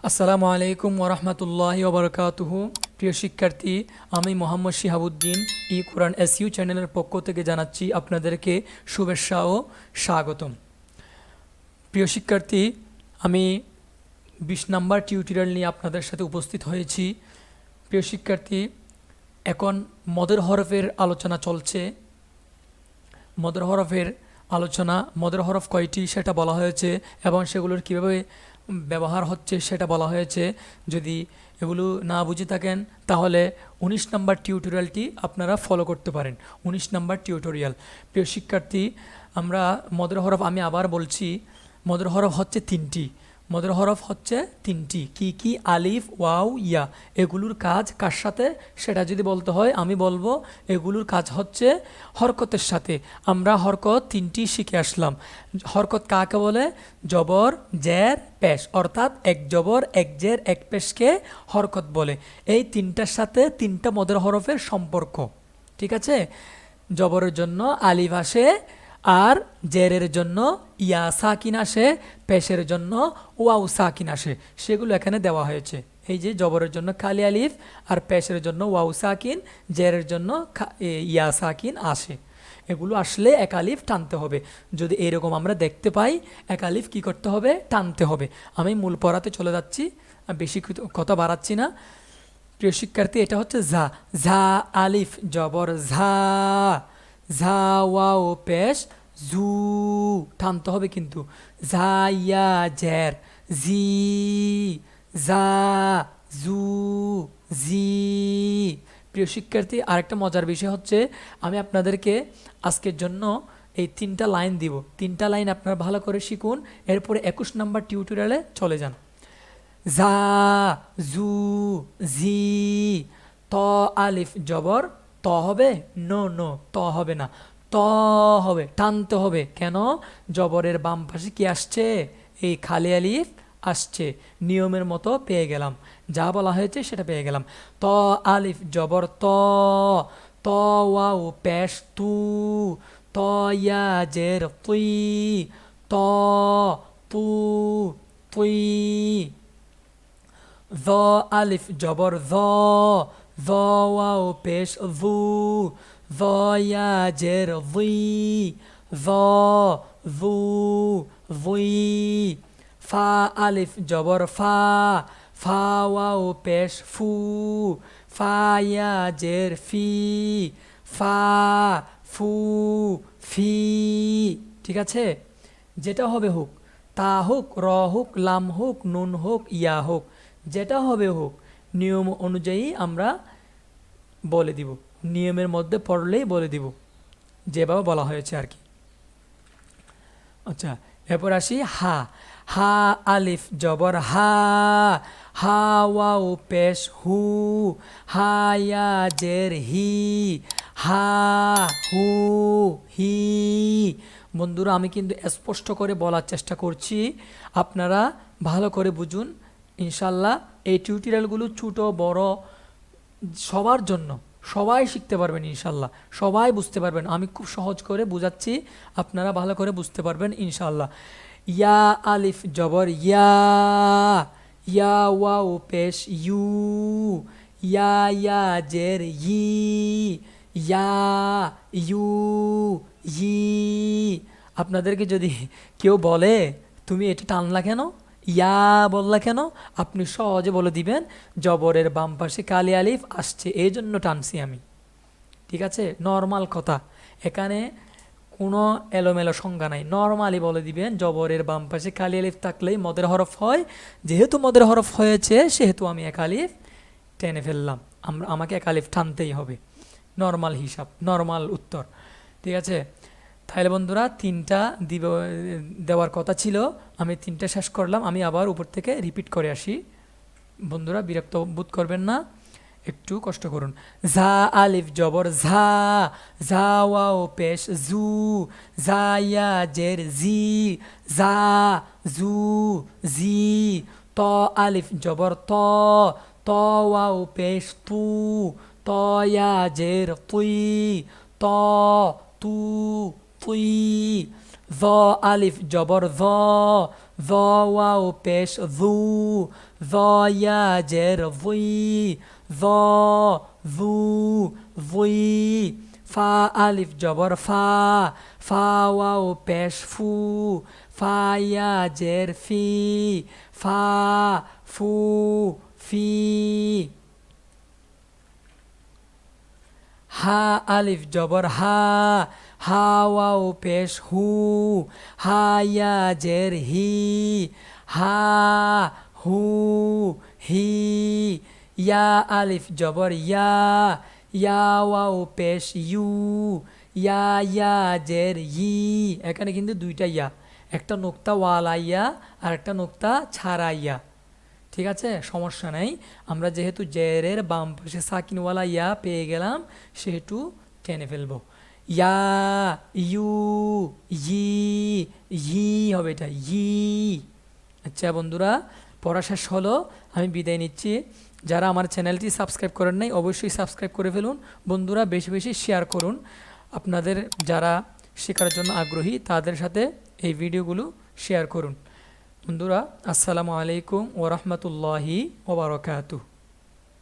আসসালামু আলাইকুম ওরহমতুল্লাহি ওবরকাতুহু। প্রিয় শিক্ষার্থী, আমি মোহাম্মদ শিহাবুদ্দিন eQURAN SU চ্যানেলের পক্ষ থেকে জানাচ্ছি আপনাদেরকে শুভেচ্ছা ও স্বাগতম। প্রিয় শিক্ষার্থী, আমি 20 নাম্বার টিউটোরিয়াল নিয়ে আপনাদের সাথে উপস্থিত হয়েছি। প্রিয় শিক্ষার্থী, এখন মদের হরফের আলোচনা চলছে। মদের হরফ কয়টি সেটা বলা হয়েছে এবং সেগুলোর কীভাবে ব্যবহার হচ্ছে সেটা বলা হয়েছে। যদি এগুলো না বুঝে থাকেন তাহলে 19 নাম্বার টিউটোরিয়ালটি আপনারা ফলো করতে পারেন। 19 নাম্বার টিউটোরিয়াল। প্রিয় শিক্ষার্থী, আমরা মদের হরফ, আমি আবার বলছি, মদের হরফ হচ্ছে তিনটি। মদের হরফ হচ্ছে তিনটি। কি আলিফ, ওয়াও, ইয়া। এগুলোর কাজ কার সাথে সেটা যদি বলতে হয় আমি বলবো এগুলোর কাজ হচ্ছে হরকতের সাথে। আমরা হরকত তিনটি শিখে আসলাম। হরকত কাকে বলে? জবর, জের, পেশ, অর্থাৎ এক জবর, এক জের, এক পেশকে হরকত বলে। এই তিনটার সাথে তিনটা মদের হরফের সম্পর্ক। ঠিক আছে? জবরের জন্য আলিফ আসে, আর জেরের জন্য ইয়া সাকিন আসে, পেশের জন্য ওয়াও সাকিন আসে। সেগুলো এখানে দেওয়া হয়েছে। এই যে জবরের জন্য খালি আলিফ, আর পেশের জন্য ওয়াও সাকিন, জেরের জন্য ইয়া সাকিন আসে। এগুলো আসলে এক আলিফ টানতে হবে। যদি এরকম আমরা দেখতে পাই, এক আলিফ কী করতে হবে? টানতে হবে। আমি মূল পড়াতে চলে যাচ্ছি, বেশি কথা বাড়াচ্ছি না। প্রিয় শিক্ষার্থী, এটা হচ্ছে ঝা। ঝা আলিফ জবর ঝা, ঝা ওয়াও পেশ জু, টানতে হবে কিন্তু। ঝা ইয়া জের জি, ঝা জু জি। প্রিয় শিক্ষার্থী, আরেকটা মজার বিষয় হচ্ছে আমি আপনাদেরকে আজকের জন্য এই 3টা লাইন দিব। 3টা লাইন আপনারা ভালো করে শিখুন, এরপরে 21 নাম্বার টিউটোরিয়ালে চলে যান। ঝা জু জি। ত আলিফ জবর ত হবে? নো, ত হবে না, ত হবে, টানতে হবে। কেন? জবরের বাম পাশে কি আসছে? এই খালি আলিফ আসছে। নিয়মের মতো পেয়ে গেলাম, যা বলা হয়েছে সেটা পেয়ে গেলাম। ত আলিফ জবর ত, ত ওয়াও পেশ তু, ত ইয়া জের তুই, ত তু তুই। য আলিফ জবর য, য ওয়াও পেশ যু, য ইয়া জের যুই, য যু যুই। ফা আলিফ জবর ফা, ফা ওয়াও পেশ ফু, ফা ইয়া জের ফি, ফা ফু ফি। ঠিক আছে? যেটা হবে হোক, তা হোক, র হোক, লাম হোক, নুন হোক, ইয়া হোক, যেটা হবে হোক, নিয়ম অনুযায়ী আমরা বলে দিব। নিয়মের মধ্যে পড়লেই বলে দিব, যেভাবে বলা হয়েছে আর কি। আচ্ছা, এরপর আসি হা। হা আলিফ জবর হা, হা ওয়াও পেশ হু, হা ইয়া জের হি, হা হু হি। বন্ধুরা, আমি কিন্তু স্পষ্ট করে বলার চেষ্টা করছি, আপনারা ভালো করে বুঝুন। ইনশাল্লাহ এই টিউটোরিয়ালগুলো ছোট বড় সবার জন্য, সবাই শিখতে পারবেন ইনশাল্লাহ, সবাই বুঝতে পারবেন। আমি খুব সহজ করে বুঝাচ্ছি, আপনারা ভালো করে বুঝতে পারবেন ইনশাল্লাহ। ইয়া আলিফ জবর ইয়া, ইয়া ওয়াও পেশ ইউ, ইয়া ইয়া জের ই, ইয়া ইউ ই। আপনাদেরকে যদি কেউ বলে তুমি এটা টানলা কেন, ইয়া বললা কেন, আপনি সহজে বলে দিবেন জবরের বাম পাশে কালি আলিফ আসছে, এই জন্য টানছি আমি। ঠিক আছে? নর্মাল কথা, এখানে কোনো এলোমেলো সংজ্ঞা নাই। নর্মালি বলে দিবেন জবরের বাম পাশে কালি আলিফ থাকলেই মদের হরফ হয়। যেহেতু মদের হরফ হয়েছে সেহেতু আমি এক আলিফ টেনে ফেললাম, আমাকে এক আলিফ টানতেই হবে। নর্মাল হিসাব, নর্মাল উত্তর। ঠিক আছে? তাহলে বন্ধুরা, 3টা দেওয়ার কথা ছিল, আমি 3টা শেষ করলাম। আমি আবার উপর থেকে রিপিট করে আসি। বন্ধুরা বিরক্ত বোধ করবেন না, একটু কষ্ট করুন। ঝা আলিফ জবর ঝা, ঝা ওয়াও পেশ জু, ঝা ইয়া জের জি, ঝা জু জি। ত আলিফ জবর ত, ত ওয়াও পেশ তু, ত ইয়া জের তুই, ত তু তুই। য আলিফ জবর য য ওয়াও পেশ যু য ইয়া জের যুই য যু যুই ফা আলিফ জবর ফা ফা ওয়াও পেশ ফু ফা ইয়া জের ফি ফা ফু ফি হা আলিফ জবর হা হা ওয়াও পেশ হু হা ইয়া জের হি হা হু হি ইয়া আলিফ জবর ইয়া ইয়া ওয়াও পেশ ইউ ইয়া ইয়া জের ই এখানে কিন্তু দুইটা ইয়া একটা নোক্তা ওয়ালা ইয়া আর একটা নোক্তা ছাড়া ইয়া ঠিক আছে সমস্যা নেই আমরা যেহেতু জেরের বাম পাশে সাকিনওয়ালা ইয়া পেয়ে গেলাম সেহেতু টেনে ফেলবো ইয়া ইউ ই ই হবে এটা ই আচ্ছা বন্ধুরা পড়া শেষ হলো আমি বিদায় নিচ্ছি যারা আমার চ্যানেলটি সাবস্ক্রাইব করেন নাই অবশ্যই সাবস্ক্রাইব করে ফেলুন বন্ধুরা বেশি বেশি শেয়ার করুন আপনাদের যারা শেখার জন্য আগ্রহী তাদের সাথে এই ভিডিওগুলো শেয়ার করুন বন্ধুরা আসসালামু আলাইকুম ওয়া রাহমাতুল্লাহি ওয়া বারাকাতুহু